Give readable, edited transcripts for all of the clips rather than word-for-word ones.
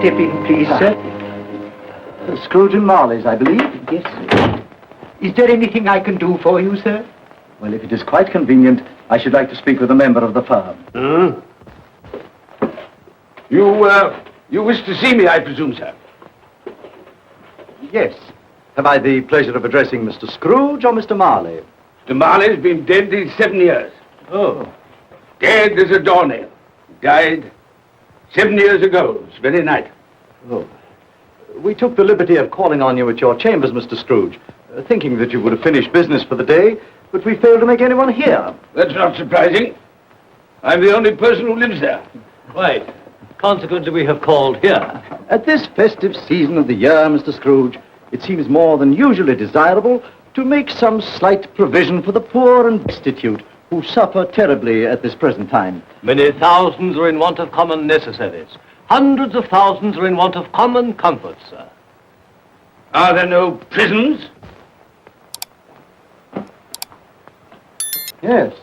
step in, please, sir? Scrooge and Marley's, I believe. Yes, sir. Is there anything I can do for you, sir? Well, if it is quite convenient, I should like to speak with a member of the firm. You wish to see me, I presume, sir? Yes. Have I the pleasure of addressing Mr. Scrooge or Mr. Marley? Mr. Marley's been dead these 7 years. Oh. Dead as a doornail. Died 7 years ago, this very night. Oh. We took the liberty of calling on you at your chambers, Mr. Scrooge, thinking that you would have finished business for the day, but we failed to make anyone here. That's not surprising. I'm the only person who lives there. Right. Consequently, we have called here. At this festive season of the year, Mr. Scrooge, it seems more than usually desirable to make some slight provision for the poor and destitute who suffer terribly at this present time. Many thousands are in want of common necessaries. Hundreds of thousands are in want of common comforts, sir. Are there no prisons? Yes,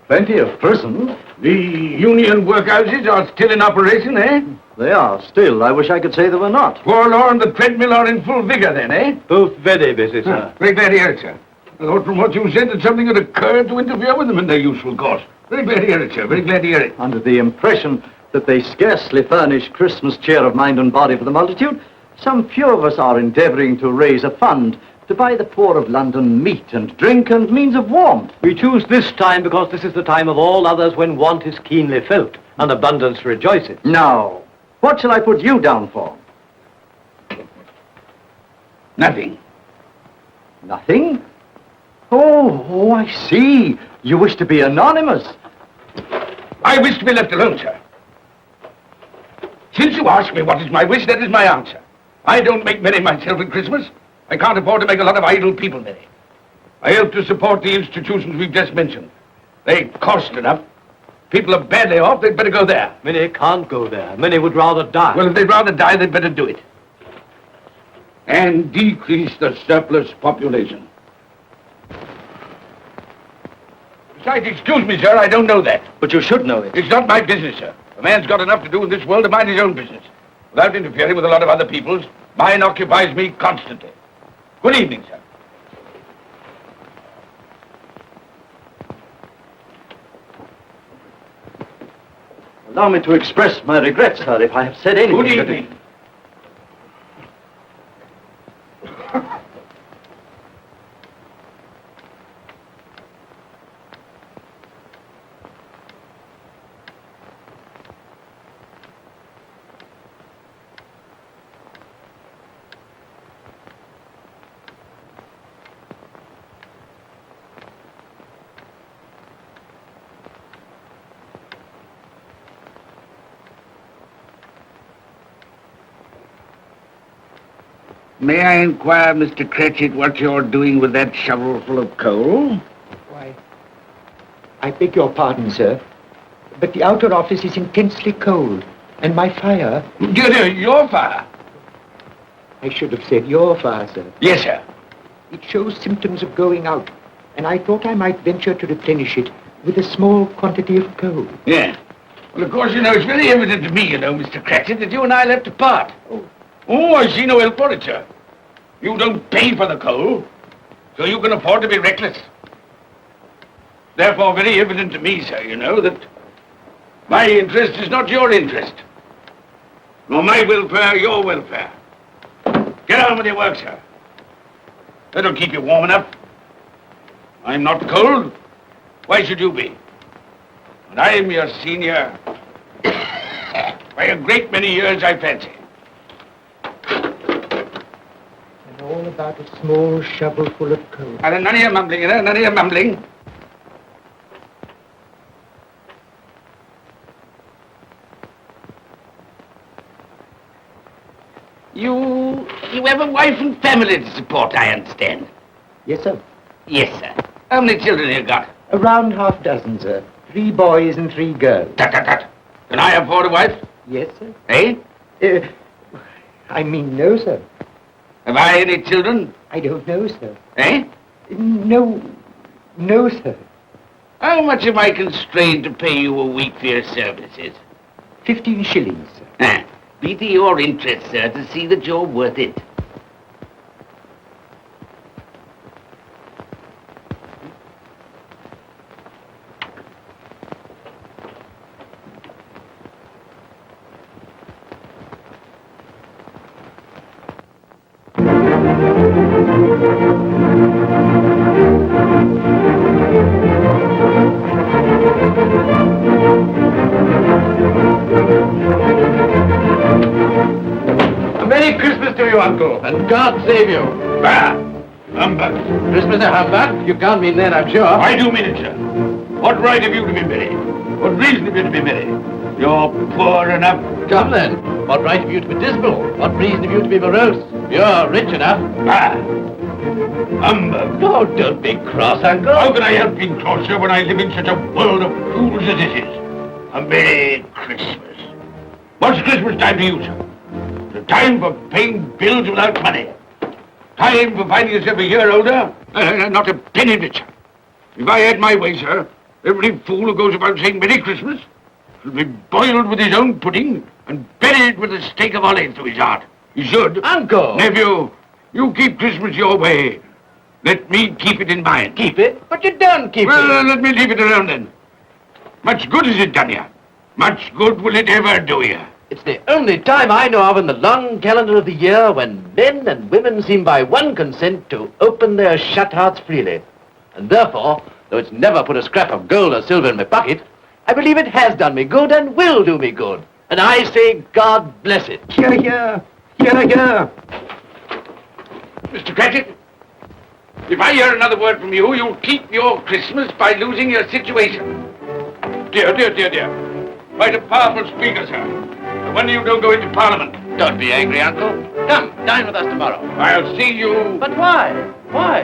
plenty of prisons. The union workhouses are still in operation, eh? They are still. I wish I could say they were not. Forlorn, the treadmill are in full vigor then, eh? Both very busy, sir. Very glad to hear it, sir. I thought from what you said that something had occurred to interfere with them in their useful course. Very glad to hear it, sir. Very glad to hear it. Under the impression that they scarcely furnish Christmas cheer of mind and body for the multitude, some few of us are endeavoring to raise a fund to buy the poor of London meat and drink and means of warmth. We choose this time because this is the time of all others when want is keenly felt and abundance rejoices. Now, what shall I put you down for? Nothing. Nothing? Oh, I see. You wish to be anonymous. I wish to be left alone, sir. Since you ask me what is my wish, that is my answer. I don't make merry myself at Christmas. I can't afford to make a lot of idle people merry. I help to support the institutions we've just mentioned. They cost enough. People are badly off, they'd better go there. Many can't go there. Many would rather die. Well, if they'd rather die, they'd better do it. And decrease the surplus population. Besides, excuse me, sir, I don't know that. But you should know it. It's not my business, sir. A man's got enough to do in this world to mind his own business. Without interfering with a lot of other people's, mine occupies me constantly. Good evening, sir. Allow me to express my regrets, sir, if I have said anything. Good evening. May I inquire, Mr. Cratchit, what you're doing with that shovel full of coal? Why, I beg your pardon, sir, but the outer office is intensely cold, and my fire... Your fire? I should have said your fire, sir. Yes, sir. It shows symptoms of going out, and I thought I might venture to replenish it with a small quantity of coal. Yeah. Well, of course, it's very evident to me, Mr. Cratchit, that you and I left apart. Oh, I see no help for it, sir. You don't pay for the coal, so you can afford to be reckless. Therefore, very evident to me, sir, that my interest is not your interest. Nor my welfare, your welfare. Get on with your work, sir. That'll keep you warm enough. I'm not cold. Why should you be? And I'm your senior by a great many years, I fancy. All about a small shovel full of coal. None of your mumbling, none of your mumbling. You have a wife and family to support, I understand. Yes, sir. Yes, sir. How many children you got? Around half a dozen, sir. 3 boys and 3 girls. Tut. Can I afford a wife? Yes, sir. Eh? I mean, no, sir. Have I any children? I don't know, sir. Eh? No, sir. How much am I constrained to pay you a week for your services? 15 shillings, sir. be to your interest, sir, to see that you're worth it. Merry Christmas to you, Uncle, and God save you. Bah! Humbug. Christmas a humbug? You can't mean that, I'm sure. I do mean it, sir. What right have you to be merry? What reason have you to be merry? You're poor enough. Come then. What right have you to be dismal? What reason have you to be morose? You're rich enough. Bah! Humbug. Oh, don't be cross, Uncle. How can I help being cross, sir, when I live in such a world of fools as this is? A Merry Christmas. What's Christmas time to you, sir? The time for paying bills without money. Time for finding yourself a year older? Not a penny of it, sir. If I had my way, sir, every fool who goes about saying Merry Christmas should be boiled with his own pudding and buried with a stake of olive through his heart. He should. Uncle! Nephew, you keep Christmas your way. Let me keep it in mine. Keep it? But you don't keep Well, it. let me leave it alone then. Much good has it done you? Much good will it ever do you? It's the only time I know of in the long calendar of the year when men and women seem by one consent to open their shut hearts freely. And therefore, though it's never put a scrap of gold or silver in my pocket, I believe it has done me good and will do me good. And I say, God bless it. Hear, hear. Hear, hear. Mr. Cratchit, if I hear another word from you, you'll keep your Christmas by losing your situation. Dear, dear, dear, dear. Quite a powerful speaker, sir. No wonder you don't go into Parliament. Don't be angry, Uncle. Come, dine with us tomorrow. I'll see you... But why? Why?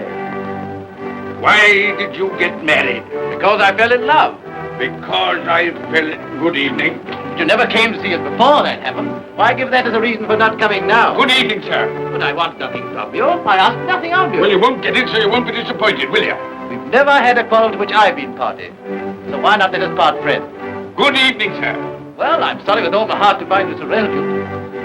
Why did you get married? Because I fell in love. Because I fell... Good evening. You never came to see us before, that happened. Why give that as a reason for not coming now? Good evening, sir. But I want nothing from you. I ask nothing of you. Well, you won't get it, so you won't be disappointed, will you? We've never had a quarrel to which I've been party. So why not let us part friends? Good evening, sir. Well, I'm sorry with all my heart to find you so relative.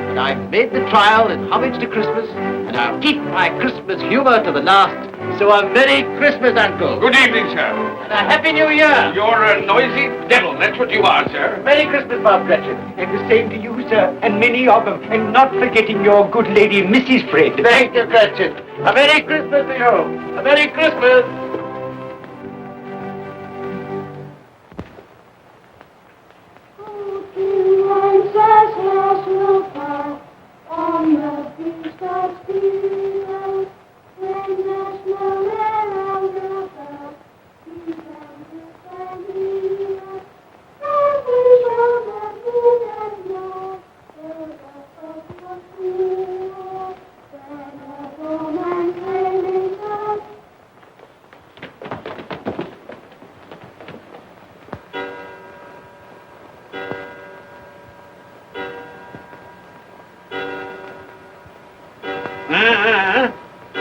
But I've made the trial in homage to Christmas, and I'll keep my Christmas humor to the last. So a Merry Christmas, Uncle. Good evening, sir. And a Happy New Year. You're a noisy devil, that's what you are, sir. Merry Christmas, Bob Cratchit. And the same to you, sir, and many of them. And not forgetting your good lady, Mrs. Fred. Thank you, Cratchit. A Merry Christmas to you. A Merry Christmas. On the beach of steel, when the snow around the bell, he comes to stand here. And we shall not be that long, till the folk was cool. When the woman sailing out.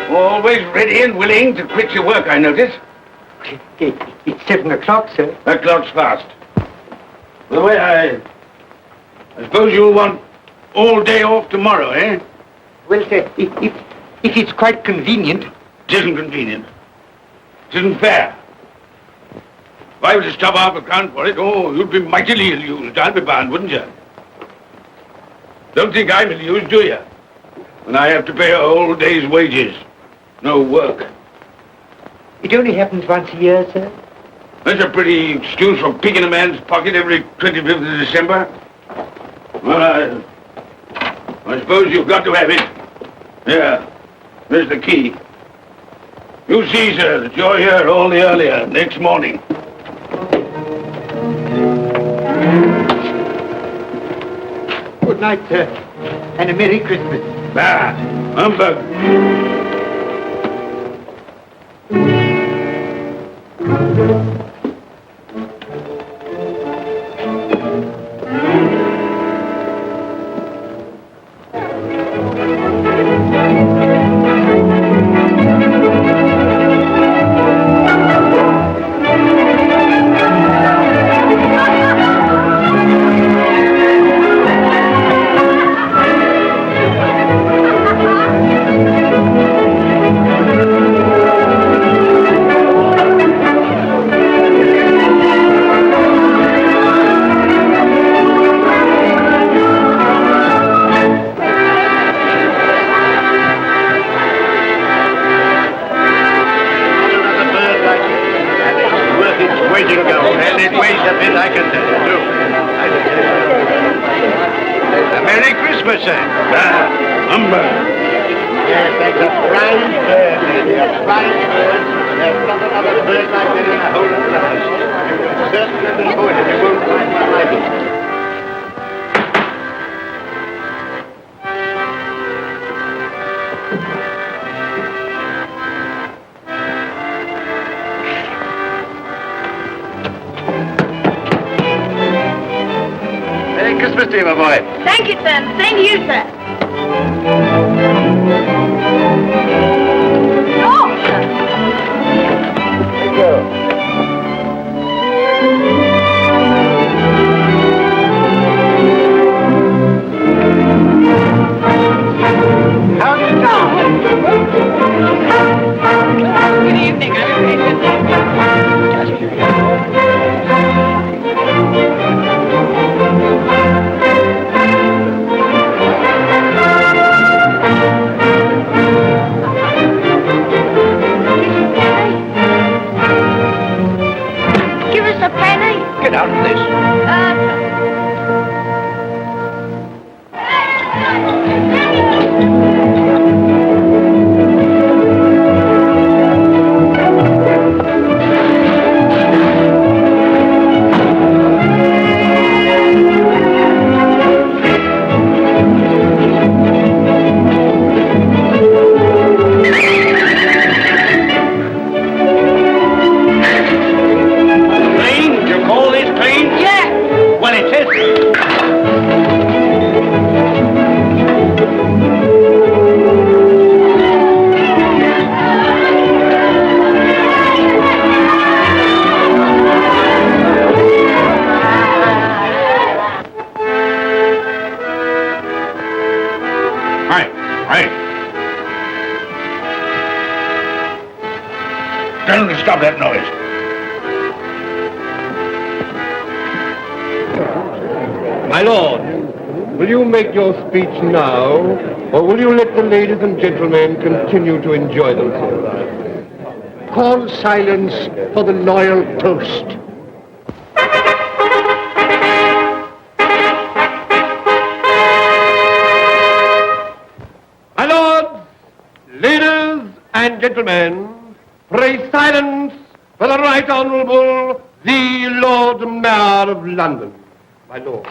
Always ready and willing to quit your work, I notice. It's 7 o'clock, sir. That clock's fast. By the way, I suppose you'll want all day off tomorrow, eh? Well, sir, if it's quite convenient. It isn't convenient. It isn't fair. If I were to stop half a crown for it, oh, you'd be mightily ill-used, I'll be bound, wouldn't you? Don't think I'm ill-used, do you? When I have to pay a whole day's wages. No work. It only happens once a year, sir. That's a pretty excuse for picking a man's pocket every 25th of December. Well, I suppose you've got to have it. Yeah, there's the key. You see, sir, that you're here all the earlier next morning. Good night, sir, and a Merry Christmas. Bah, humbug. Away you go. And it weighs a bit, I can tell you, too. A Merry Christmas, sir. Yes, that's a fine bird, Daddy, a fine bird. There's not another bird like that in the whole of the house. You can certainly be good if you won't find one like it. Merry Christmas to you, my boy. Thank you, sir. Same to you, sir. Oh, sir. There you go. How do you do? Good evening. Give us a penny. Get out of this. Clean? You call this clean? Yeah. Well, it is. Right. Tell them to stop that noise. My lord, will you make your speech now, or will you let the ladies and gentlemen continue to enjoy themselves? Call silence for the loyal toast. My lords, ladies and gentlemen, pray silence for the Right Honourable the Lord Mayor of London. My lord.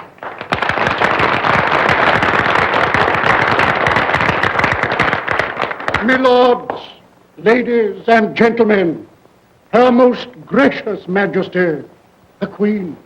My lords, ladies and gentlemen, Her Most Gracious Majesty, the Queen.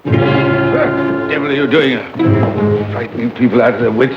What the devil are you doing? Frightening people out of their wits.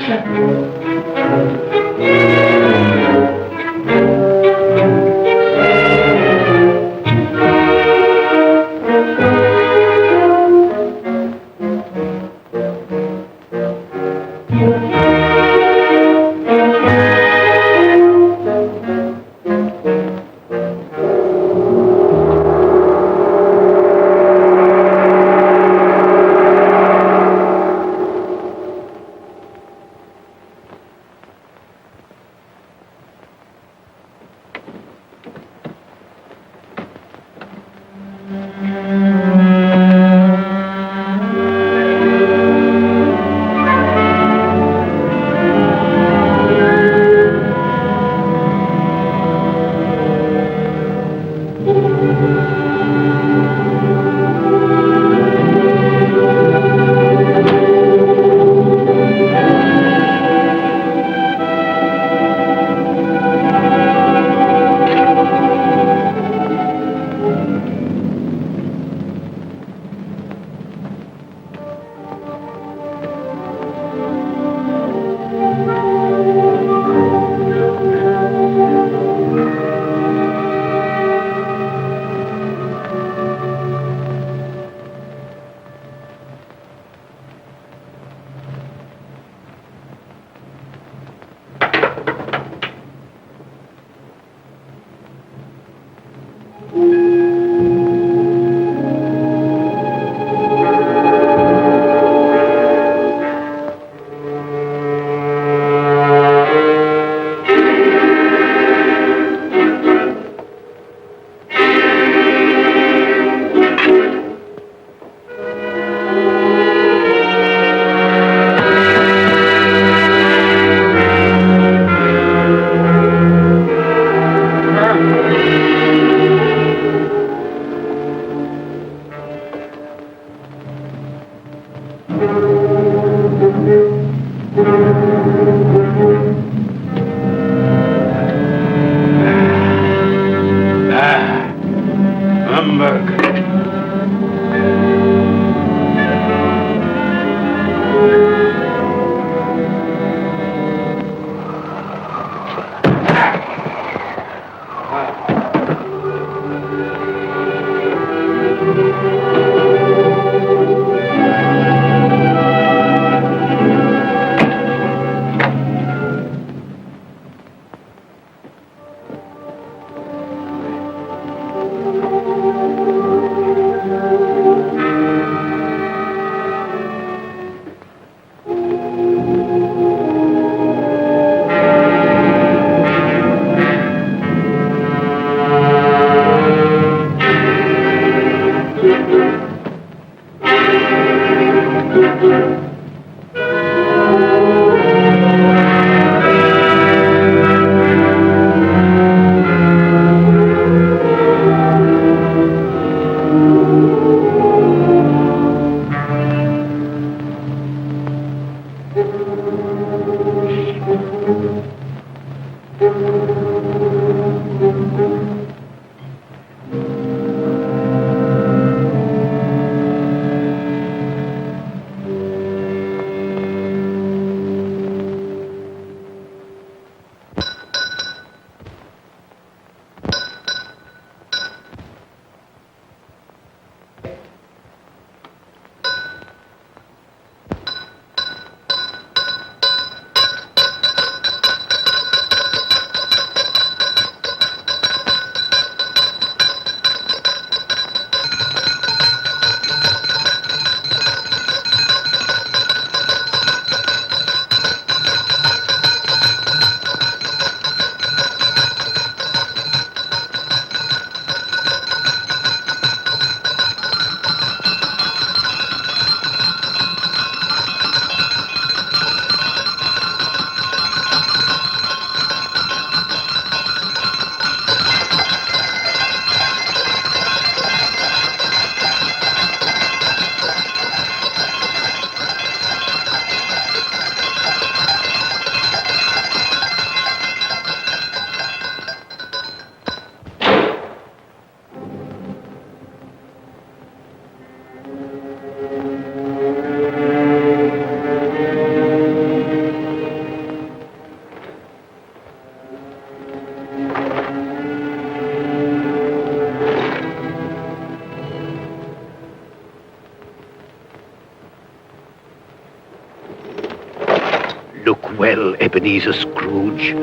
Look well, Ebenezer Scrooge,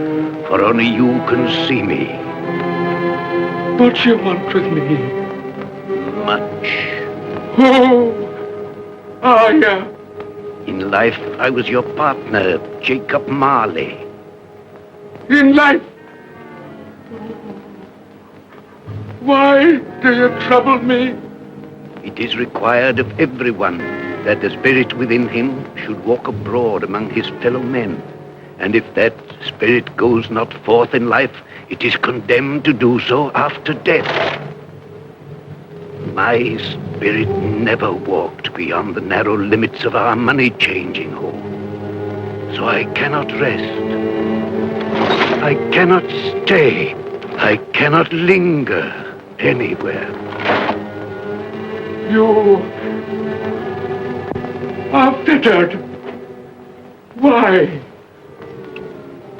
for only you can see me. What do you want with me? Much. Oh, yeah. In life, I was your partner, Jacob Marley. In life. Why do you trouble me? It is required of everyone that the spirit within him should walk abroad among his fellow men. And if that spirit goes not forth in life, it is condemned to do so after death. My spirit never walked beyond the narrow limits of our money-changing hall. So I cannot rest. I cannot stay. I cannot linger anywhere. You are fettered. Why?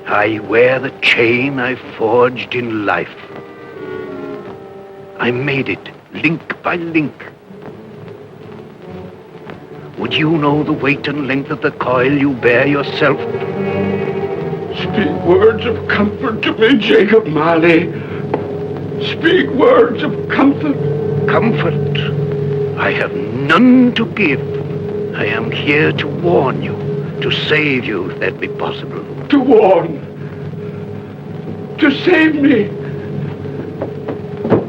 I wear the chain I forged in life. I made it link by link. Would you know the weight and length of the coil you bear yourself? Speak words of comfort to me, Jacob Marley. Speak words of comfort. Comfort? I have none to give. I am here to warn you, to save you if that be possible. To warn. To save me.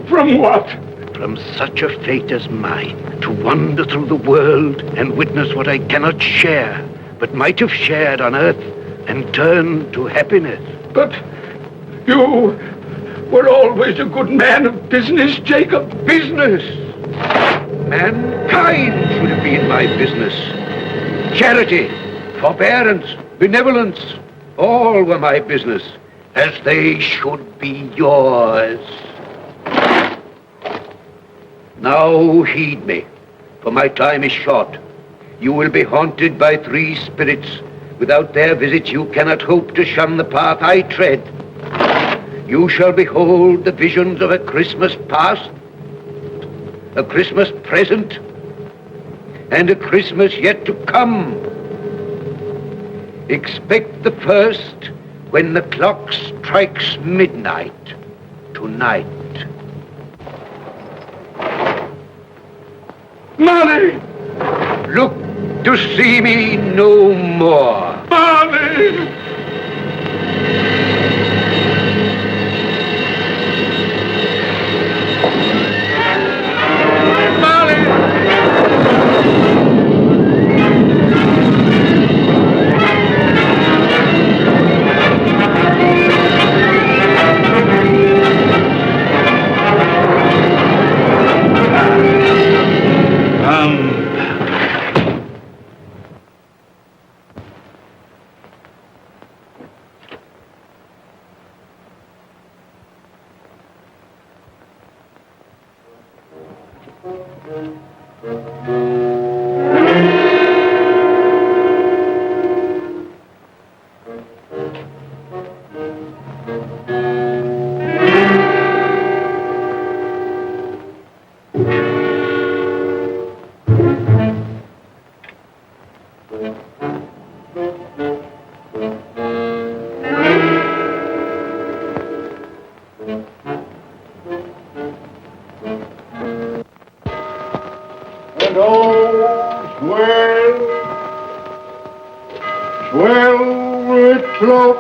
From what? From such a fate as mine, to wander through the world and witness what I cannot share, but might have shared on earth and turn to happiness. But you were always a good man of business, Jacob. Business? Mankind should have been my business. Charity, forbearance, benevolence, all were my business, as they should be yours. Now heed me, for my time is short. You will be haunted by three spirits. Without their visit, you cannot hope to shun the path I tread. You shall behold the visions of a Christmas past, a Christmas present, and a Christmas yet to come. Expect the first when the clock strikes midnight tonight. Marley! Look to see me no more. Marley! And all's well, swell with clock,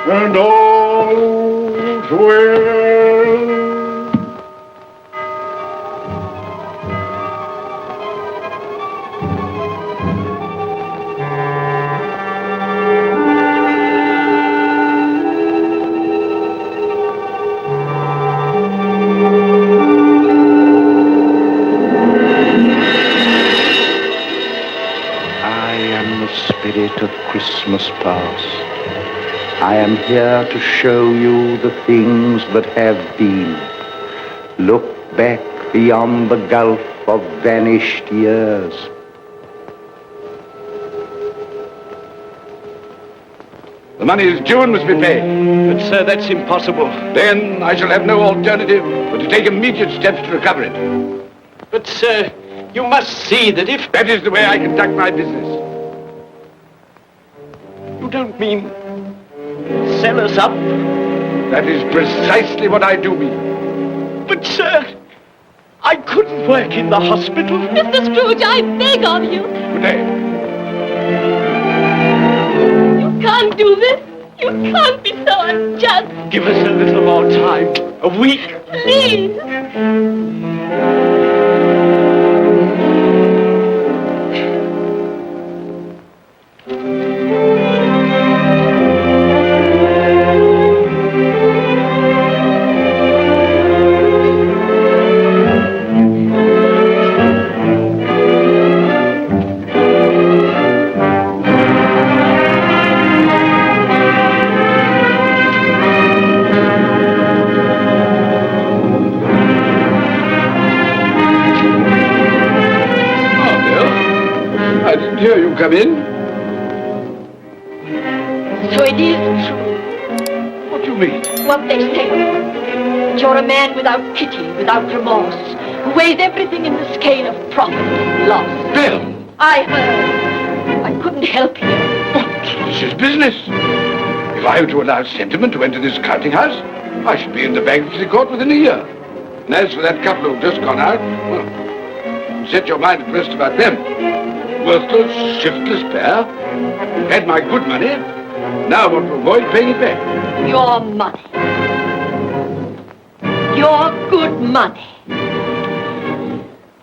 and all's well. Spirit of Christmas past, I am here to show you the things that have been. Look back beyond the gulf of vanished years. The money is due and must be paid. But, sir, that's impossible. Then I shall have no alternative but to take immediate steps to recover it. But, sir, you must see that if... That is the way I conduct my business. You don't mean sell us up? That is precisely what I do mean. But, sir, I couldn't work in the hospital. Mr. Scrooge, I beg of you. Good day. You can't do this. You can't be so unjust. Give us a little more time. A week. Please. Here you come in. So it is true. What do you mean? What they say. That you're a man without pity, without remorse, who weighs everything in the scale of profit and loss. Bill! I heard. I couldn't help you. But this is business. If I were to allow sentiment to enter this counting house, I should be in the bankruptcy court within a year. And as for that couple who've just gone out, well, set your mind at rest about them. Worthless, shiftless pair. Had my good money. Now want to avoid paying it back. Your money. Your good money.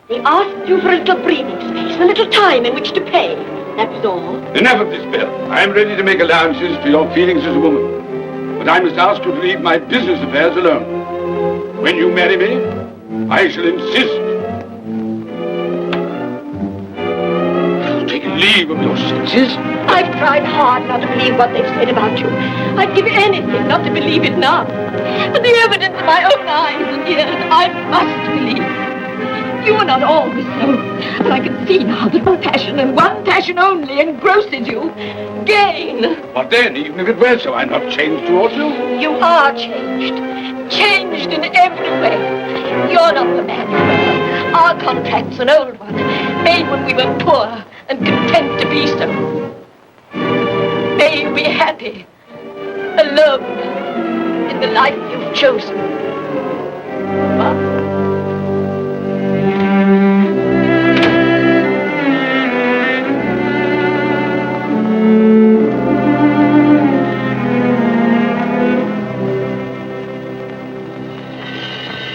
They asked you for a little breathing space, a little time in which to pay. That was all. Enough of this, Bill. I am ready to make allowances for your feelings as a woman. But I must ask you to leave my business affairs alone. When you marry me, I shall insist. Take leave of your senses. I've tried hard not to believe what they've said about you. I'd give anything not to believe it now. But the evidence of my own eyes and ears, I must believe. You are not always so. But I can see now that one passion and one passion only engrosses you. Gain. What then? Even if it were so, I'm not changed towards you. You are changed. Changed in every way. You're not the man you were. Our contract's an old one, made when we were poor and content to be so. May you be happy, alone, in the life you've chosen. But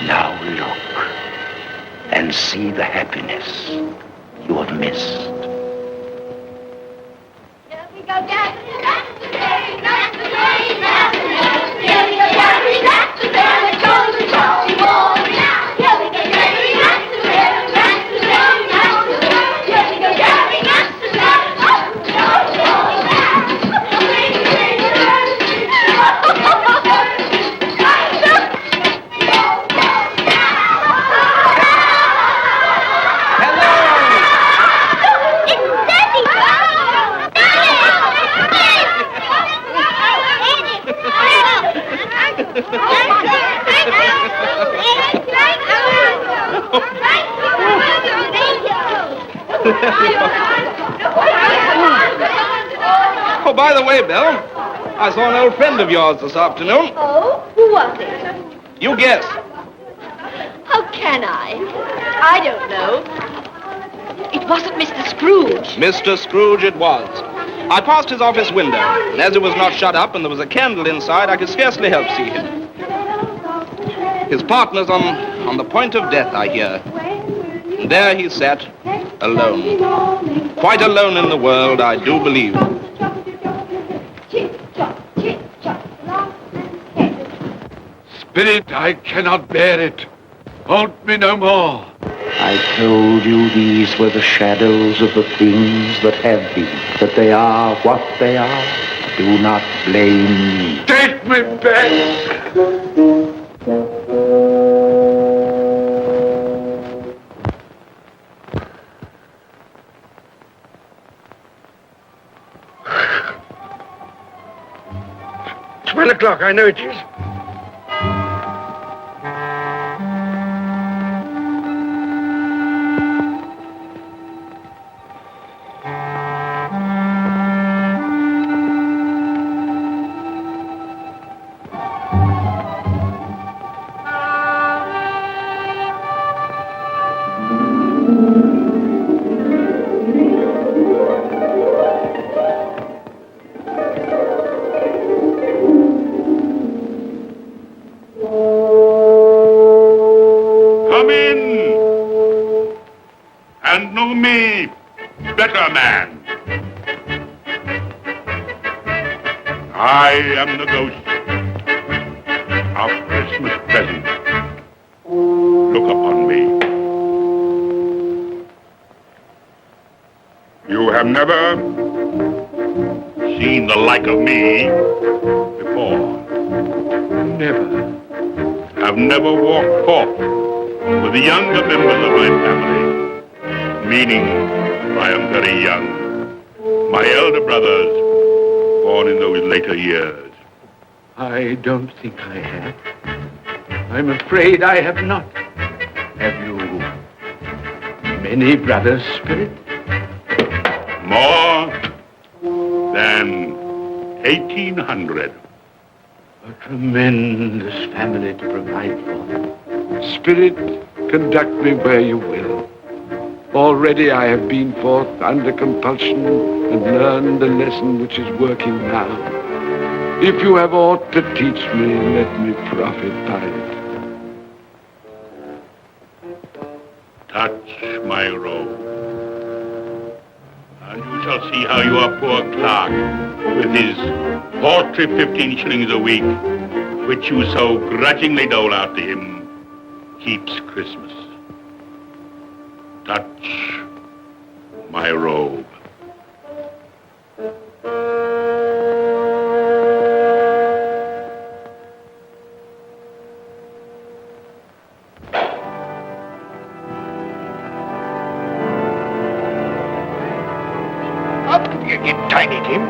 Now look and see the happiness you have missed. here we go, that's the day, that's the day, that's the day. Here we go, that's the day. by the way, Bill, I saw an old friend of yours this afternoon. Oh? Who was it? You guess. How can I? I don't know. It wasn't Mr. Scrooge. Mr. Scrooge it was. I passed his office window, and as it was not shut up and there was a candle inside, I could scarcely help see him. His partner's on the point of death, I hear. And there he sat, alone. Quite alone in the world, I do believe. Spirit, I cannot bear it. Haunt me no more. I told you these were the shadows of the things that have been, that they are what they are. Do not blame me. Take me back. $12 I know it is. I am the ghost of Christmas present. Look upon me. You have never seen the like of me before. Never. Have never walked forth with the younger members of my family, meaning I am very young. My elder brothers, born in those later years. I don't think I have. I'm afraid I have not. Have you many brothers, Spirit? More than 1,800. A tremendous family to provide for. Spirit, conduct me where you will. Already I have been forth under compulsion and learned the lesson which is working now. If you have aught to teach me, let me profit by it. Touch my robe, and you shall see how your poor clerk, with his paltry 15 shillings a week, which you so grudgingly dole out to him, keeps Christmas. Touch my robe. Up, you tiny Tim.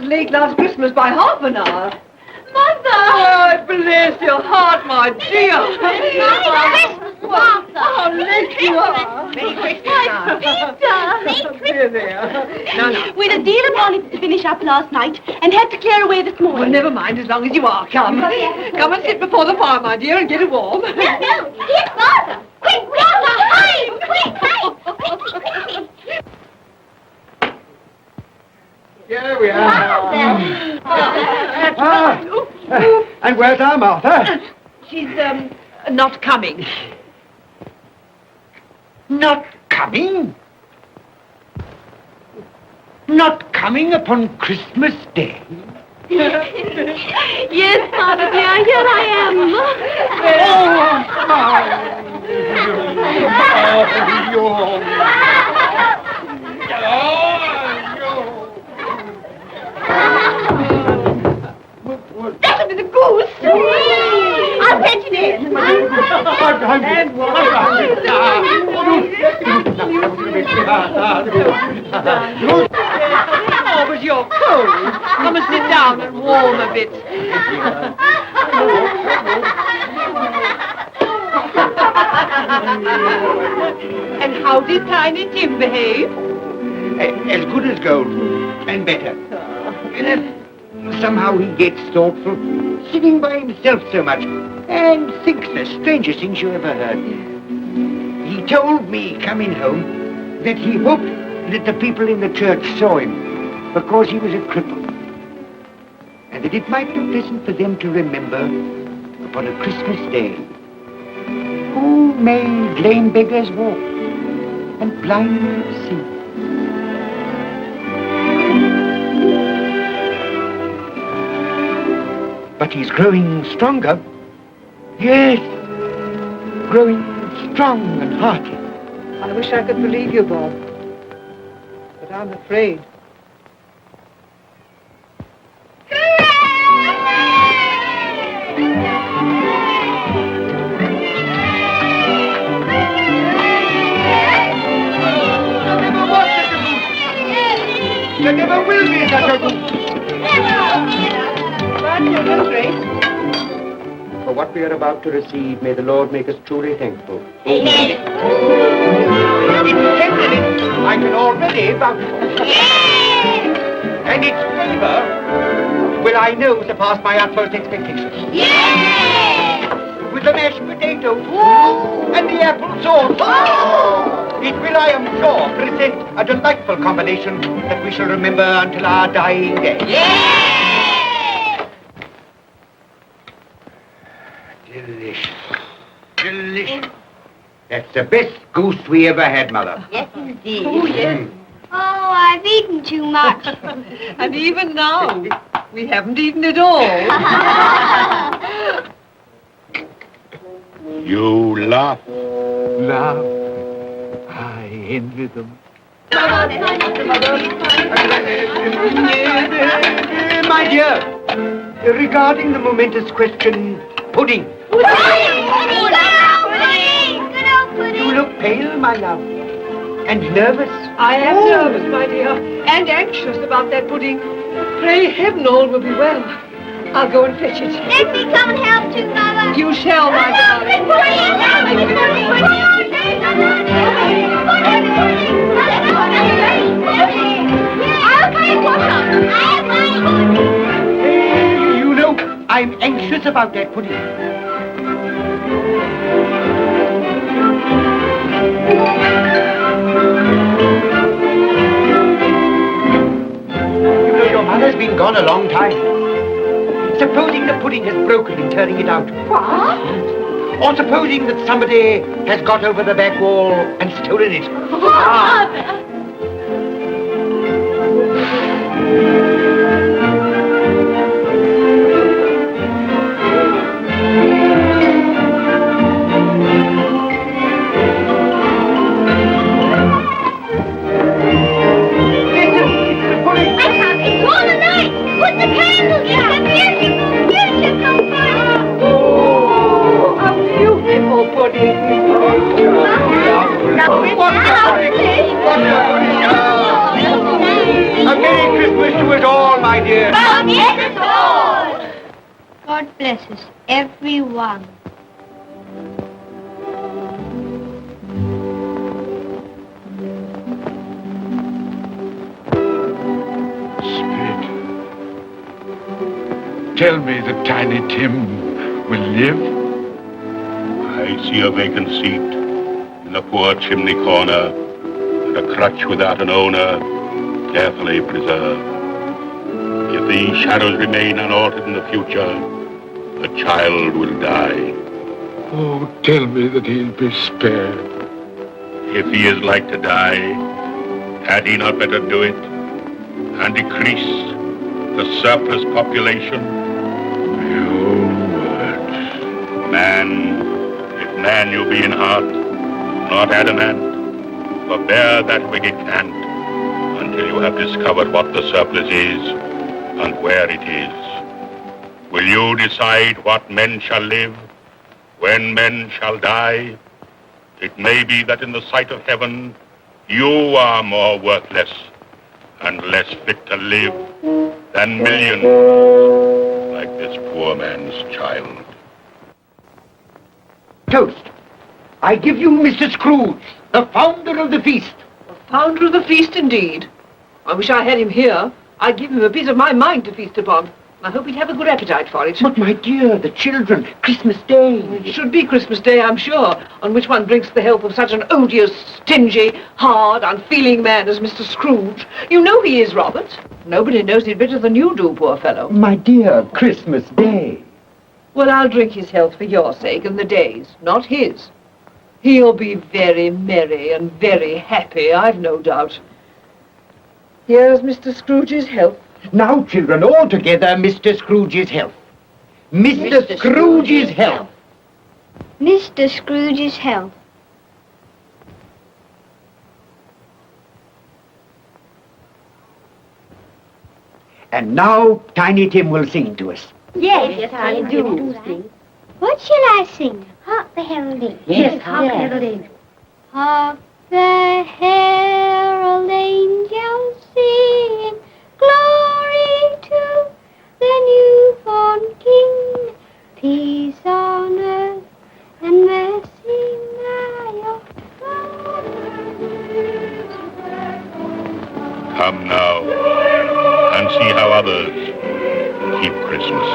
Late last Christmas by half an hour. Mother! Oh, bless your heart, my dear. Merry Christmas, Martha. How late you are. Merry Christmas, Peter. Merry Christmas. No. We had a deal of money to finish up last night and had to clear away this morning. Well, never mind, as long as you are. Come. Come and sit before the fire, my dear, and get it warm. No. Here's Martha. Quick, Martha, hide. Quick. Here we are. And where's our Martha? She's, not coming. Not coming? Not coming upon Christmas Day? Yes, Father dear, here I am. That'll be the goose. I'll fetch it in. Oh, but you're cold. Come and sit down and warm a bit. And how did Tiny Tim behave? As good as gold, and better. Somehow he gets thoughtful, sitting by himself so much, and thinks the strangest things you ever heard. He told me, coming home, that he hoped that the people in the church saw him, because he was a cripple, and that it might be pleasant for them to remember, upon a Christmas day, who made lame beggars walk, and blind see. But he's growing stronger. Yes, growing strong and hearty. I wish I could believe you, Bob. But I'm afraid. There never will be such a goose. For what we are about to receive, may the Lord make us truly thankful. Amen. I can already vouch for. And its flavor will, I know, surpass my utmost expectations. With the mashed potato and the apple sauce, it will, I am sure, present a delightful combination that we shall remember until our dying day. Delicious. Delicious. That's the best goose we ever had, Mother. Yes, indeed. Oh, yes. Oh, I've eaten too much. And even now, we haven't eaten it all. You laugh. Love. I envy them. My dear, regarding the momentous question, pudding. Good old pudding. You look pale, my love, and nervous. I am nervous, my dear, and anxious about that pudding. Pray heaven all will be well. I'll go and fetch it. Let me come and help too, Mother. You shall, my darling. You know, I'm anxious about that pudding. You know, your mother's been gone a long time. Supposing the pudding has broken in turning it out. What? Or supposing that somebody has got over the back wall and stolen it. Father! A Merry Christmas to us all, my dear. God bless us, everyone. Spirit, tell me that Tiny Tim will live. I see a vacant seat in a poor chimney corner, and a crutch without an owner, carefully preserved. the shadows remain unaltered in the future, the child will die. Oh, tell me that he'll be spared. If he is like to die, had he not better do it and decrease the surplus population? Your words. Man, if man you be in heart, not adamant, forbear that wicked cant until you have discovered what the surplus is and where it is. Will you decide what men shall live, when men shall die? It may be that in the sight of heaven, you are more worthless and less fit to live than millions like this poor man's child. Toast. I give you Mr. Scrooge, the founder of the feast. The founder of the feast, indeed. I wish I had him here. I'd give him a bit of my mind to feast upon. I hope he'd have a good appetite for it. But, my dear, the children, Christmas Day. It should be Christmas Day, I'm sure, on which one drinks the health of such an odious, stingy, hard, unfeeling man as Mr. Scrooge. You know he is, Robert. Nobody knows it better than you do, poor fellow. My dear, Christmas Day. Well, I'll drink his health for your sake and the day's, not his. He'll be very merry and very happy, I've no doubt. Here's Mr. Scrooge's health. Now, children, all together, Mr. Scrooge's health. Mr. Scrooge's health. Mr. Scrooge's health. And now, Tiny Tim will sing to us. Yes, I do sing. What shall I sing? Hark the heralding. Yes, hark the heralding. Hark the herald angels sing, glory to the newborn King, peace on earth and mercy nigh of God. Come now and see how others keep Christmas.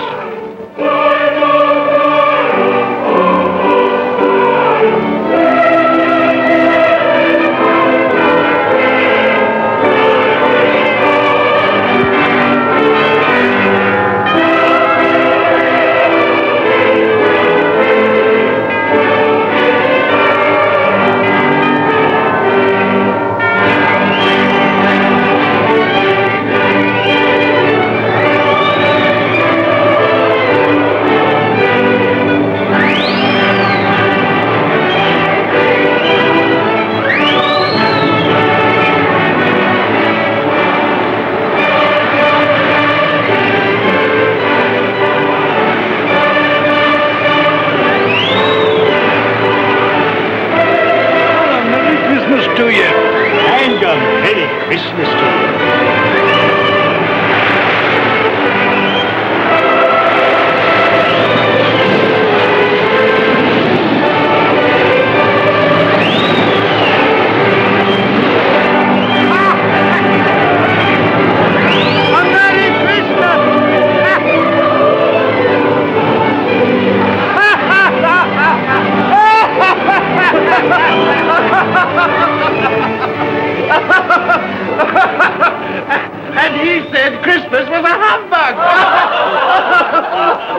And he said Christmas was a humbug.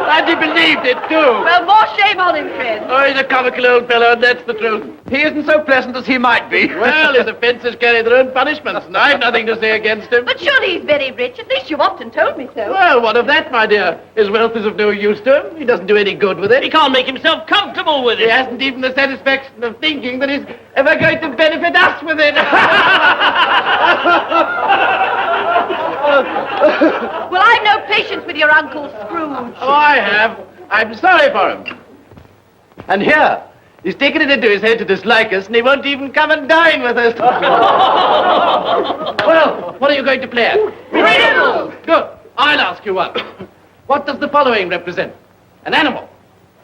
And he believed it, too. Well, more shame on him, friend. Oh, he's a comical old fellow, and that's the truth. He isn't so pleasant as he might be. Well, his offences carry their own punishments, and I've nothing to say against him. But surely he's very rich. At least you've often told me so. Well, what of that, my dear? His wealth is of no use to him. He doesn't do any good with it. He can't make himself comfortable with it. He hasn't even the satisfaction of thinking that he's ever going to benefit us with it. Well, I've no patience with your Uncle Scrooge. Oh, I have. I'm sorry for him. And here, he's taken it into his head to dislike us, and he won't even come and dine with us. Well, what are you going to play at? Riddles! Good. I'll ask you one. What does the following represent? An animal.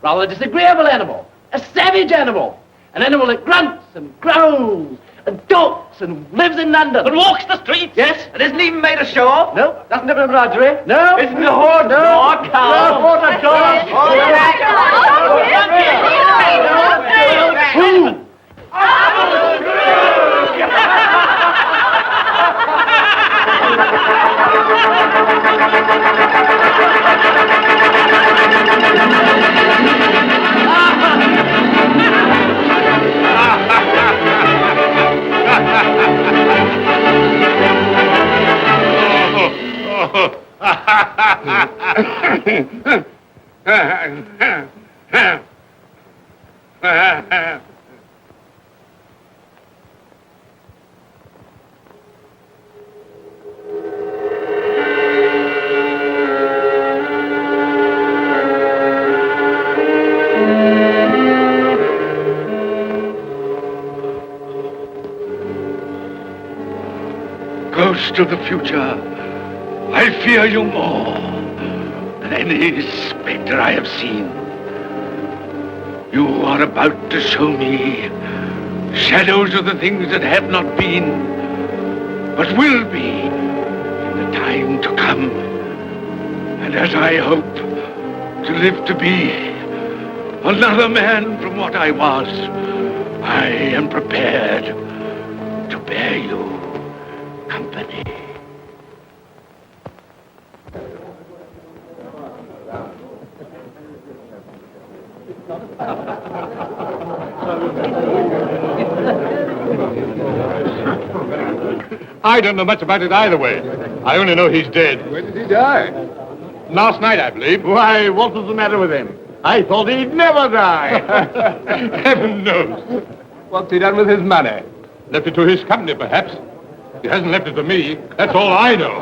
Rather a disagreeable animal. A savage animal. An animal that grunts and growls and talks and lives in London. And walks the streets? Yes. And isn't even made a show of? No. Doesn't have a embroidery? No. Isn't a horse? No. No, cow. No, not a dog. Who? Uncle Scrooge! Ghost of the future, I fear you more than any spectre I have seen. You are about to show me shadows of the things that have not been, but will be in the time to come. And as I hope to live to be another man from what I was, I am prepared to bear you company. I don't know much about it either way. I only know he's dead. When did he die? Last night, I believe. Why, what was the matter with him? I thought he'd never die. Heaven knows. What's he done with his money? Left it to his company, perhaps. He hasn't left it to me. That's all I know.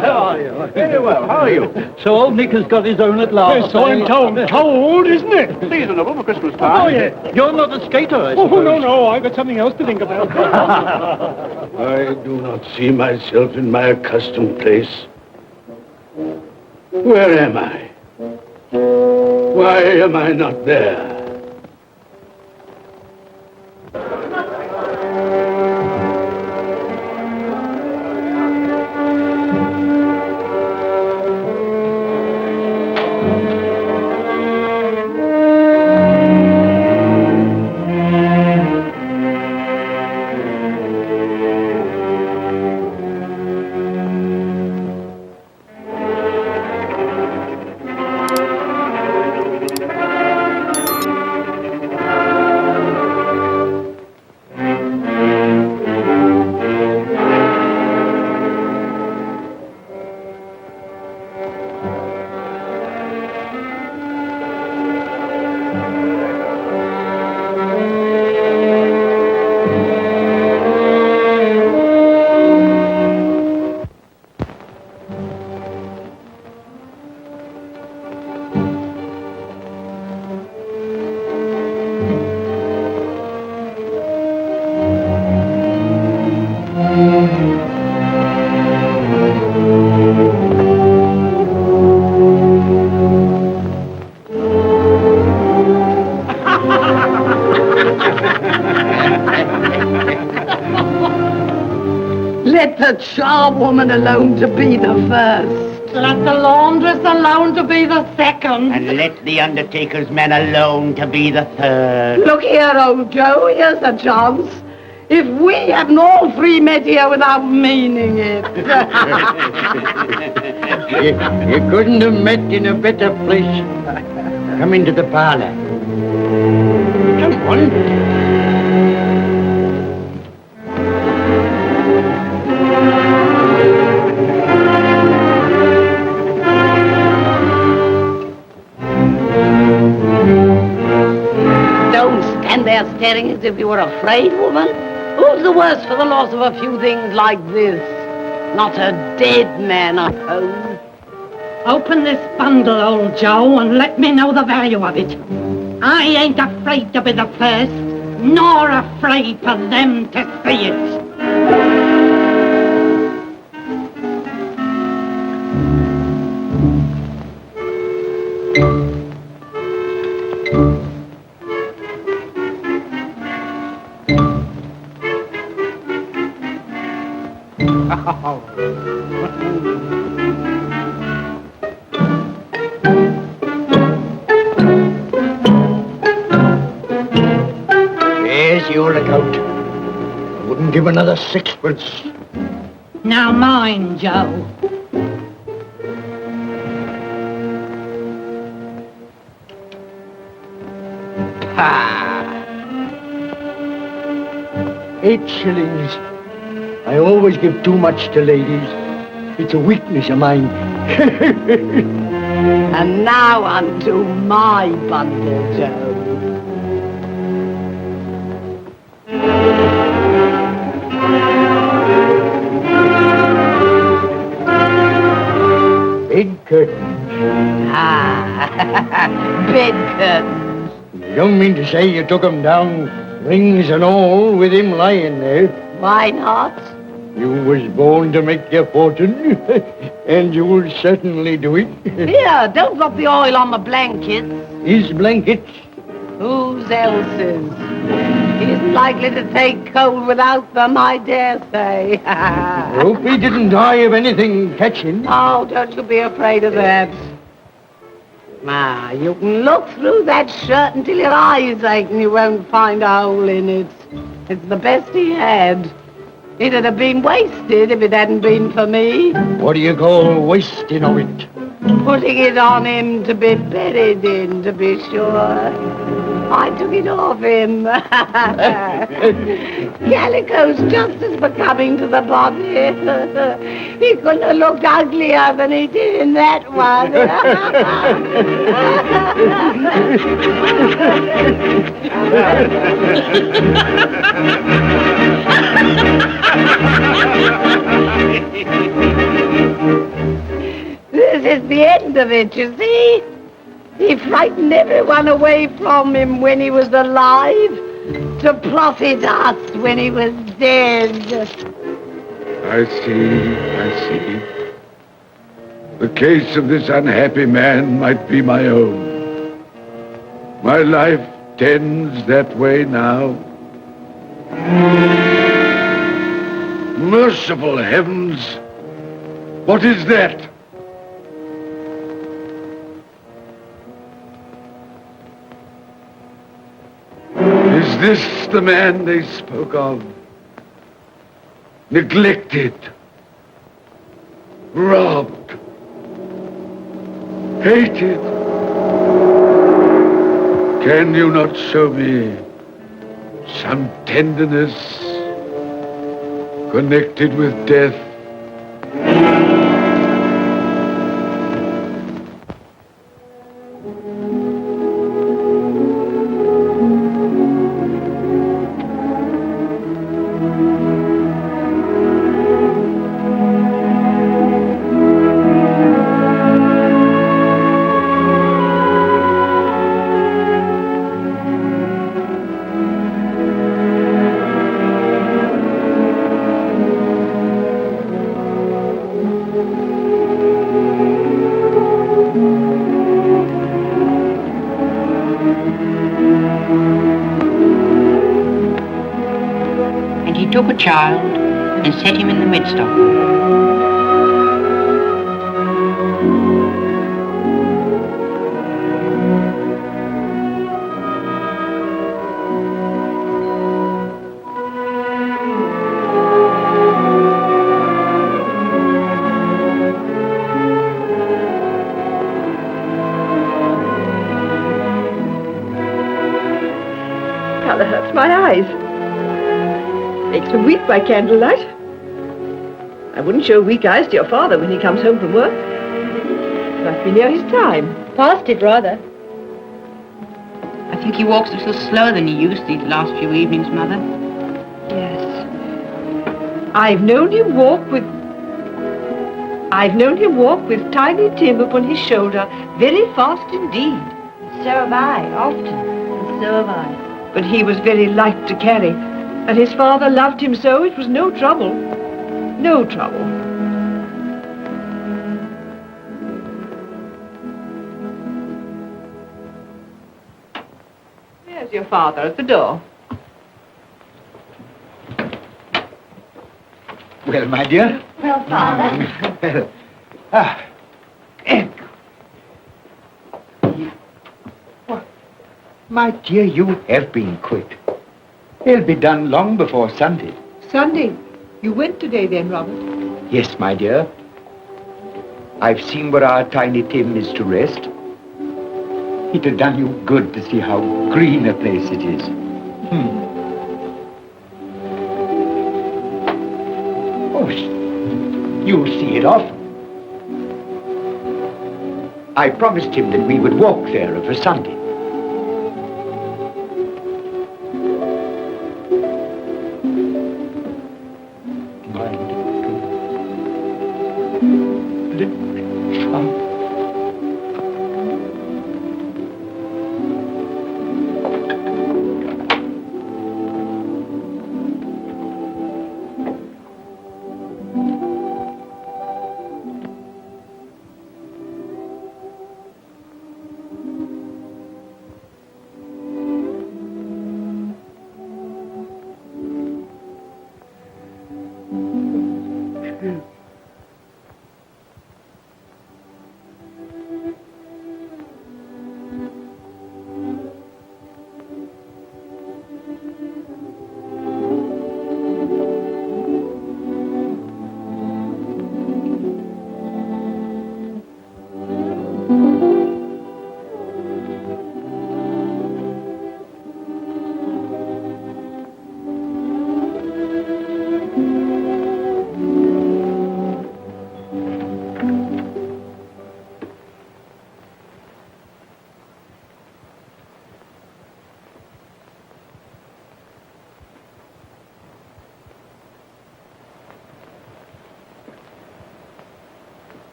How are you? Very well. How are you? So old Nick has got his own at last. So I'm told. Cold, isn't it? Seasonable for Christmas time. Oh, yeah. You're not a skater, I suppose. Oh, no. I've got something else to think about. I do not see myself in my accustomed place. Where am I? Why am I not there? Let the charwoman alone to be the first. Let the laundress alone to be the second. And let the undertaker's man alone to be the third. Look here, old Joe, here's a chance. If we hadn't all three met here without meaning it. You couldn't have met in a better place. Come into the parlor. Come on. There staring as if you were afraid, woman? Who's the worse for the loss of a few things like this? Not a dead man, I hope. Open this bundle, old Joe, and let me know the value of it. I ain't afraid to be the first, nor afraid for them to see it. Here's your account. I wouldn't give another sixpence. Now mind, Joe. Ha! 8 shillings. I always give too much to ladies. It's a weakness of mine. And now unto my bundle, Joe. Bed curtains. Ah, bed curtains. You don't mean to say you took 'em down, rings and all, with him lying there? Why not? You was born to make your fortune, and you'll certainly do it. Here, don't drop the oil on my blankets. His blankets? Whose else's? He isn't likely to take cold without them, I dare say. Hope he didn't die of anything catching. Oh, don't you be afraid of that. You can look through that shirt until your eyes ache and you won't find a hole in it. It's the best he had. It'd have been wasted if it hadn't been for me. What do you call wasting of it? Putting it on him to be buried in, to be sure. I took it off him. Calico's just as becoming to the body. He couldn't have looked uglier than he did in that one. This is the end of it, you see. He frightened everyone away from him when he was alive, to profit us when he was dead. I see. The case of this unhappy man might be my own. My life tends that way now. Merciful heavens! What is that? Is this the man they spoke of? Neglected, robbed, hated. Can you not show me some tenderness connected with death? Took a child and set him in the midst of them. Colour hurts my eyes. Makes me weep by candlelight. I wouldn't show weak eyes to your father when he comes home from work. Must be near his time. Past it, rather. I think he walks a little slower than he used these last few evenings, Mother. Yes. I've known him walk with Tiny Tim upon his shoulder, very fast indeed. So have I, often. And so have I. But he was very light to carry. And his father loved him so it was no trouble. No trouble. There's your father at the door. Well, my dear. Well, Father. My dear, you have been quick. They'll be done long before Sunday. Sunday? You went today then, Robert? Yes, my dear. I've seen where our Tiny Tim is to rest. It'll done you good to see how green a place it is. Oh, You see it often. I promised him that we would walk there of a Sunday. My little child.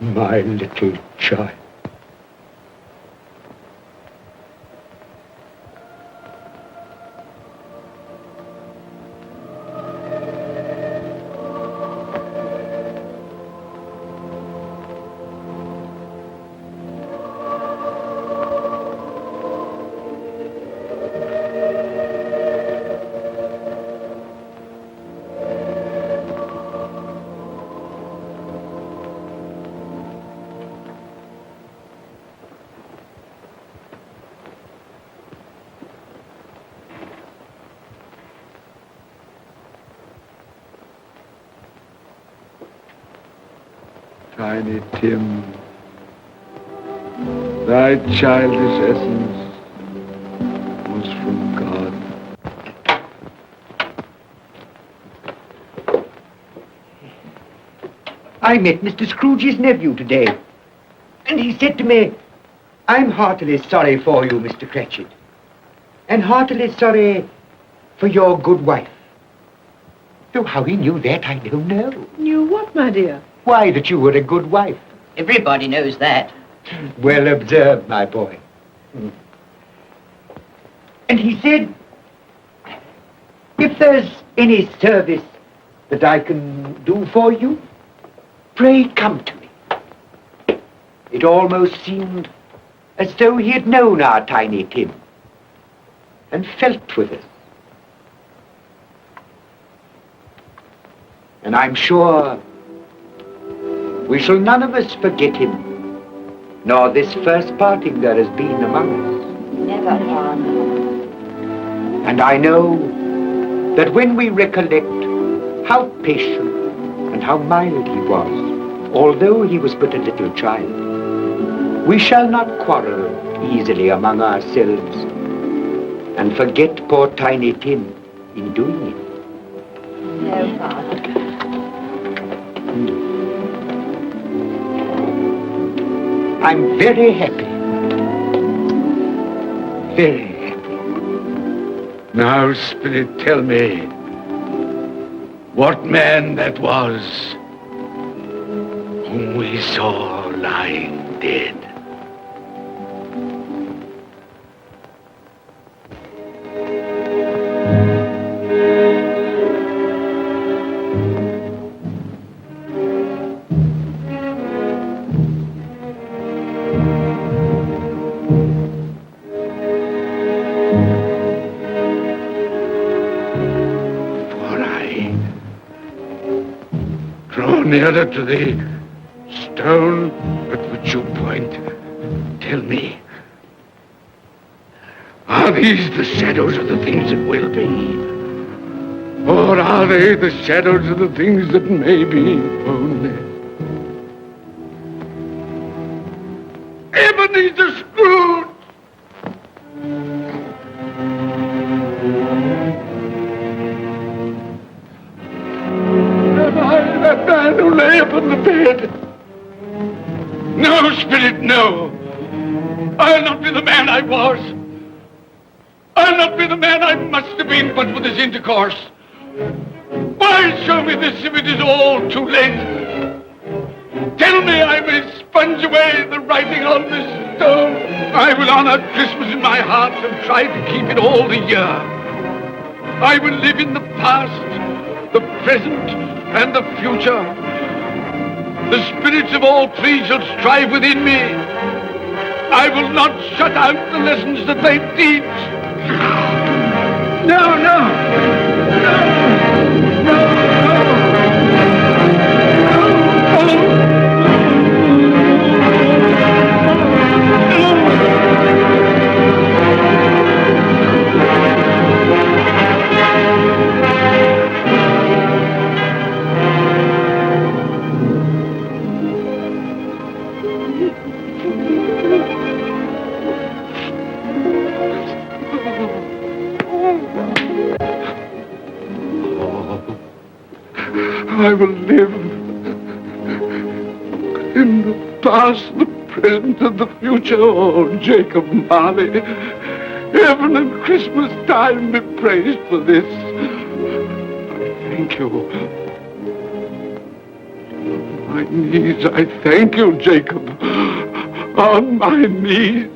My little child. Tiny Tim, thy childish essence was from God. I met Mr. Scrooge's nephew today, and he said to me, I'm heartily sorry for you, Mr. Cratchit, and heartily sorry for your good wife. Though how he knew that, I don't know. Knew what, my dear? Why, that you were a good wife. Everybody knows that. Well observed, my boy. And he said, if there's any service that I can do for you, pray come to me. It almost seemed as though he had known our Tiny Tim and felt with us. And I'm sure we shall none of us forget him, nor this first parting there has been among us. Never, Father. And I know that when we recollect how patient and how mild he was, although he was but a little child, we shall not quarrel easily among ourselves and forget poor Tiny Tim in doing it. No, Father. I'm very happy. Very happy. Now, Spirit, tell me what man that was whom we saw lying dead. Nearer to the stone at which you point. Tell me, are these the shadows of the things that will be? Or are they the shadows of the things that may be only? Ebenezer Scrooge! lay upon the bed. No, spirit, no. I'll not be the man I was. I'll not be the man I must have been but for this intercourse. Why show me this if it is all too late? Tell me I may sponge away the writing on this stone. I will honor Christmas in my heart and try to keep it all the year. I will live in the past, the present, and the future. The spirits of all three shall strive within me. I will not shut out the lessons that they teach. No, no, no, no, I will live in the past, the present, and the future. Oh, Jacob Marley, heaven and Christmas time be praised for this. I thank you. On my knees, I thank you, Jacob. On my knees.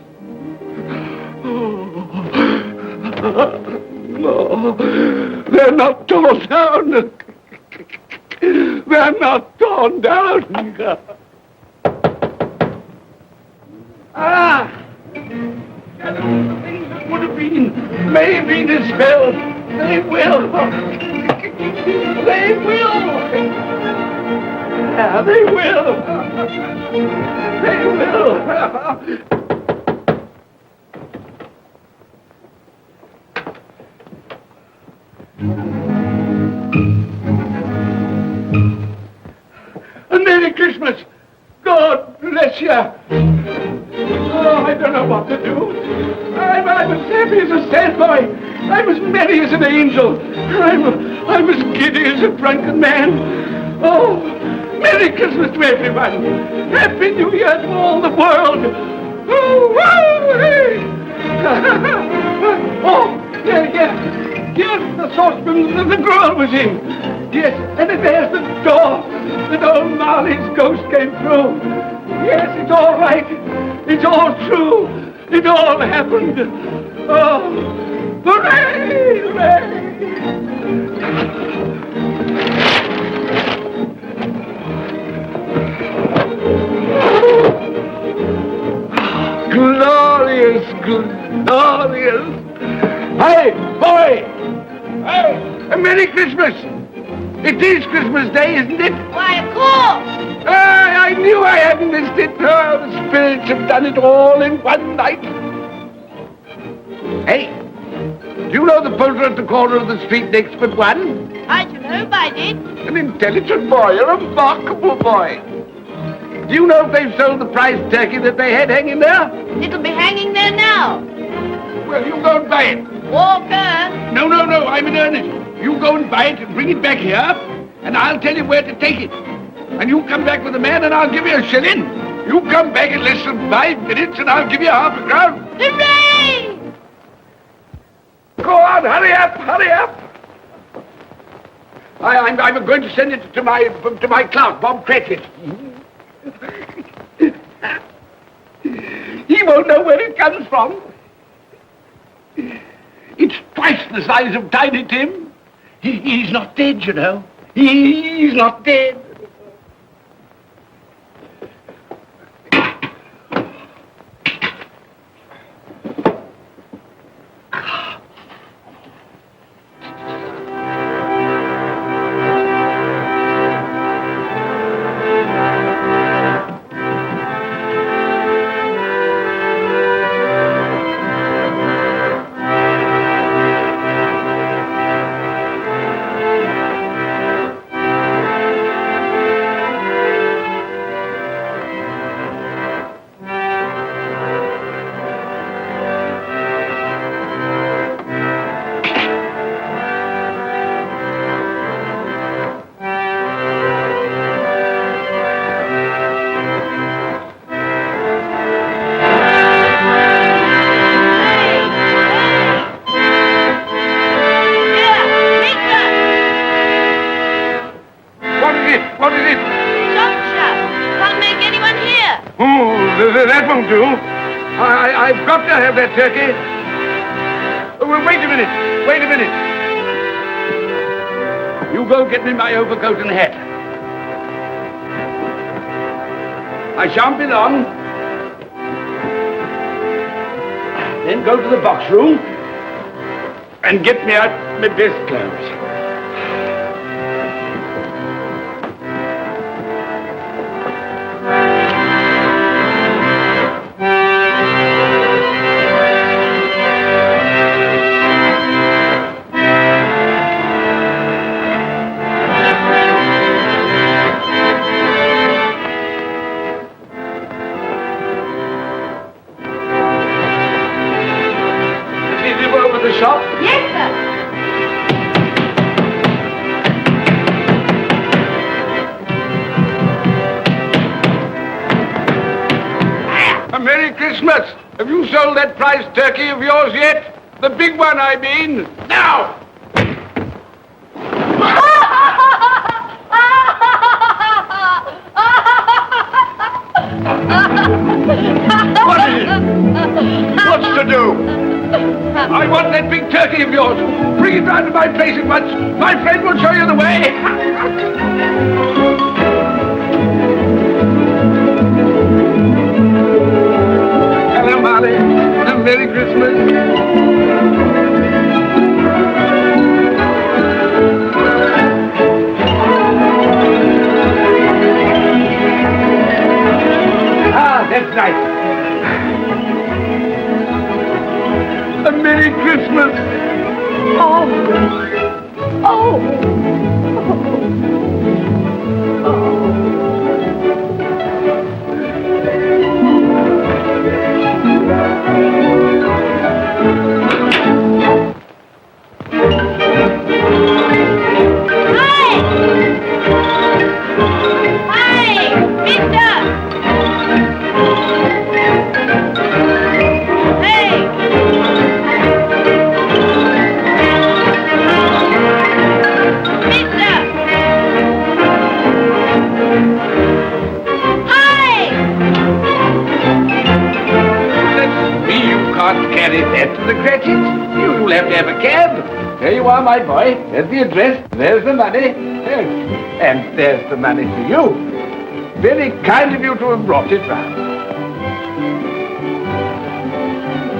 No, they're not torn down. They're not torn down. Ah! Shadows of things that would have been may be dispelled. They will. They will. Yeah, they will. They will. A Merry Christmas! God bless you! Oh, I don't know what to do. I'm as happy as a sandboy. I'm as merry as an angel. I'm as giddy as a drunken man. Oh, Merry Christmas to everyone! Happy New Year to all the world! Oh, whoa, hey! Oh, yeah. Here's the saucepan that the girl was in. Yes, and there's the door that old Marley's ghost came through. Yes, it's all right. It's all true. It all happened. Oh, hooray, hooray! Glorious, glorious. Hey, boy! Hey, a Merry Christmas! It is Christmas Day, isn't it? Why, of course! I knew I hadn't missed it. Oh, the spirits have done it all in one night. Hey, do you know the poulterer at the corner of the street next but one? I should hope I did. An intelligent boy, a remarkable boy. Do you know if they've sold the prize turkey that they had hanging there? It'll be hanging there now. Well, you go and buy it. Walker! No, I'm in earnest. You go and buy it and bring it back here, and I'll tell you where to take it. And you come back with the man, and I'll give you a shilling. You come back in less than 5 minutes, and I'll give you half a crown. Hooray! Go on, hurry up! I'm going to send it to my clerk, Bob Cratchit. He won't know where it comes from. It's twice the size of Tiny Tim. He's not dead, you know. He's not dead. won't do. I've got to have that turkey. Well, wait a minute. Wait a minute. You go get me my overcoat and hat. I shan't be long. Then go to the box room and get me out my best clothes. Christmas! Have you sold that prize turkey of yours yet? The big one, I mean. Now! What is it? What's to do? I want that big turkey of yours. Bring it round to my place at once. My friend will show you the way. Hello, Molly. Merry Christmas. Ah, that's nice. A Merry Christmas. Oh. Oh. The Cratchits? You'll have to have a cab. There you are, my boy. There's the address. There's the money. And there's the money for you. Very kind of you to have brought it round.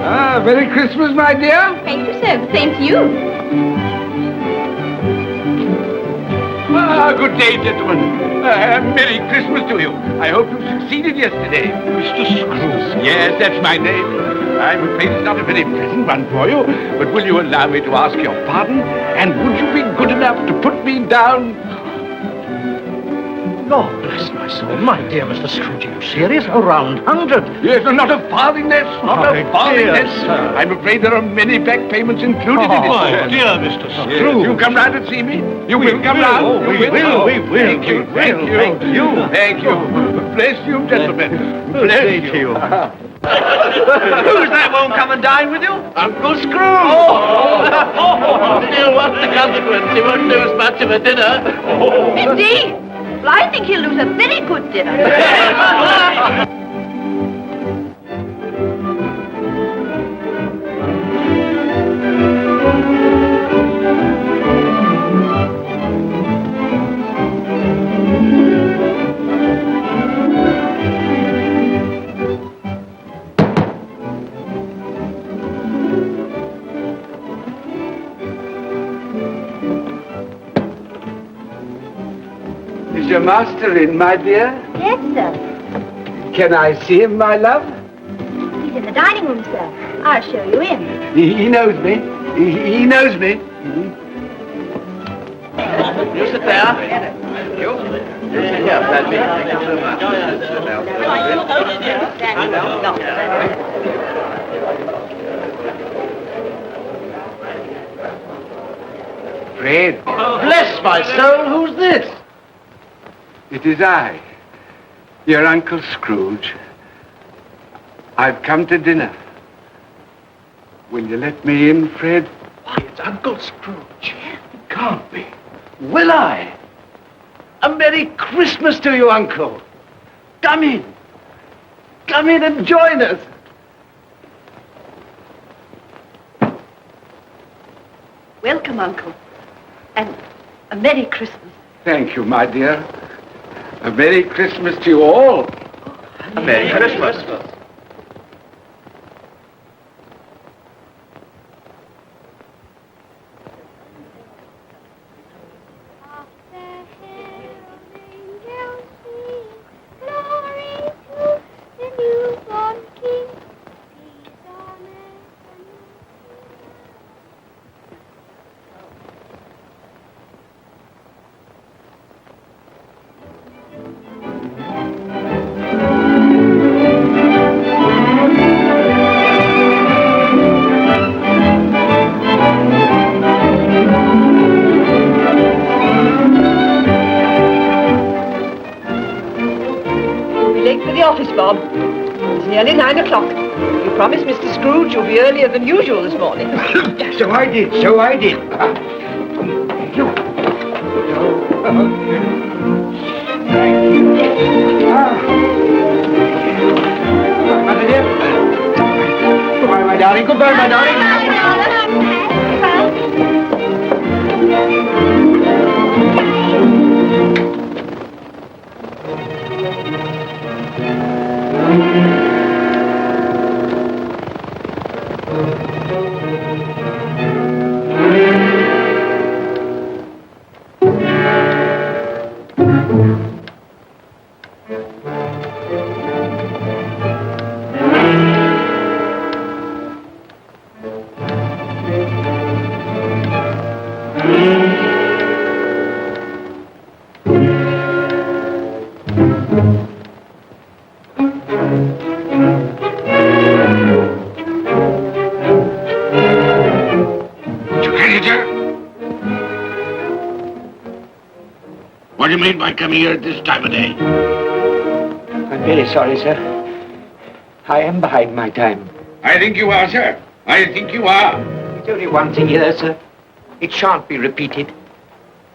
Ah, Merry Christmas, my dear. Thank you, sir. The same to you. Ah, good day, gentlemen. Merry Christmas to you. I hope you succeeded yesterday. Mr. Scrooge. Yes, that's my name. I'm afraid it's not a very pleasant one for you, but will you allow me to ask your pardon? And would you be good enough to put me down? Lord bless my soul, my dear Mr. Scrooge, are you serious? A round 100? Yes, not a farthing less, not a farthing less. Sir. I'm afraid there are many back payments included in it. My dear Mr. Scrooge. Yes, you come round and see me? You will come round? Oh, we will. Thank you, thank you. Thank you. Bless you, gentlemen. Bless you. Who's that won't come and dine with you? Uncle Scrooge! Still, what's the consequence? He won't do as much of a dinner. Indeed. Well, I think he'll lose a very good dinner. Is your master in, my dear? Yes, sir. Can I see him, my love? He's in the dining room, sir. I'll show you in. He knows me. He knows me. You sit there. Thank you. You sit here, Paddy. Thank you so much. Fred. Bless my soul, who's this? It is I, your Uncle Scrooge. I've come to dinner. Will you let me in, Fred? Why, it's Uncle Scrooge. It can't be. Will I? A Merry Christmas to you, Uncle. Come in. Come in and join us. Welcome, Uncle. And a Merry Christmas. Thank you, my dear. A Merry Christmas to you all. A Merry Christmas. Bob. It's nearly 9 o'clock. You promised Mr. Scrooge you'll be earlier than usual this morning. So I did. Thank you. Thank you. Mother dear. Goodbye, my darling. Goodbye, my darling. What do you mean by coming here at this time of day? I'm very sorry, sir. I am behind my time. I think you are, sir. I think you are. It's only once a year, sir. It shan't be repeated.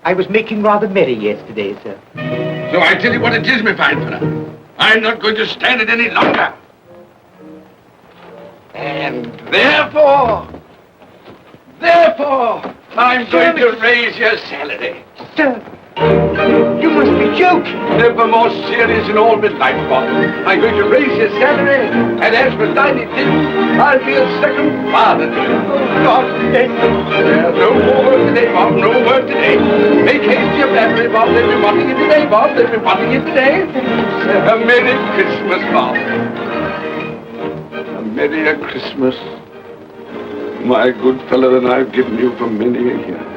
I was making rather merry yesterday, sir. So I tell you what it is, my fine fellow. I'm not going to stand it any longer. And therefore, I'm going to raise your salary. Sir, you must be joking. Never more serious in all my life, Bob. I'm going to raise your salary, and as for tiny things, I'll be a second father to you. God bless you. No more work today, Bob. No work today. Make haste to your family, Bob. They'll be wanting you today, Bob. They'll be wanting you today. A Merry Christmas, Bob. A Merry Christmas, my good fellow, than I've given you for many a year.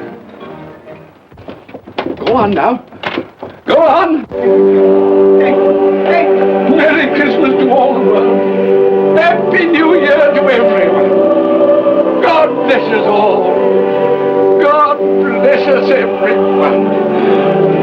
Go on now. Go on. Merry Christmas to all the world. Happy New Year to everyone. God bless us all. God bless us everyone.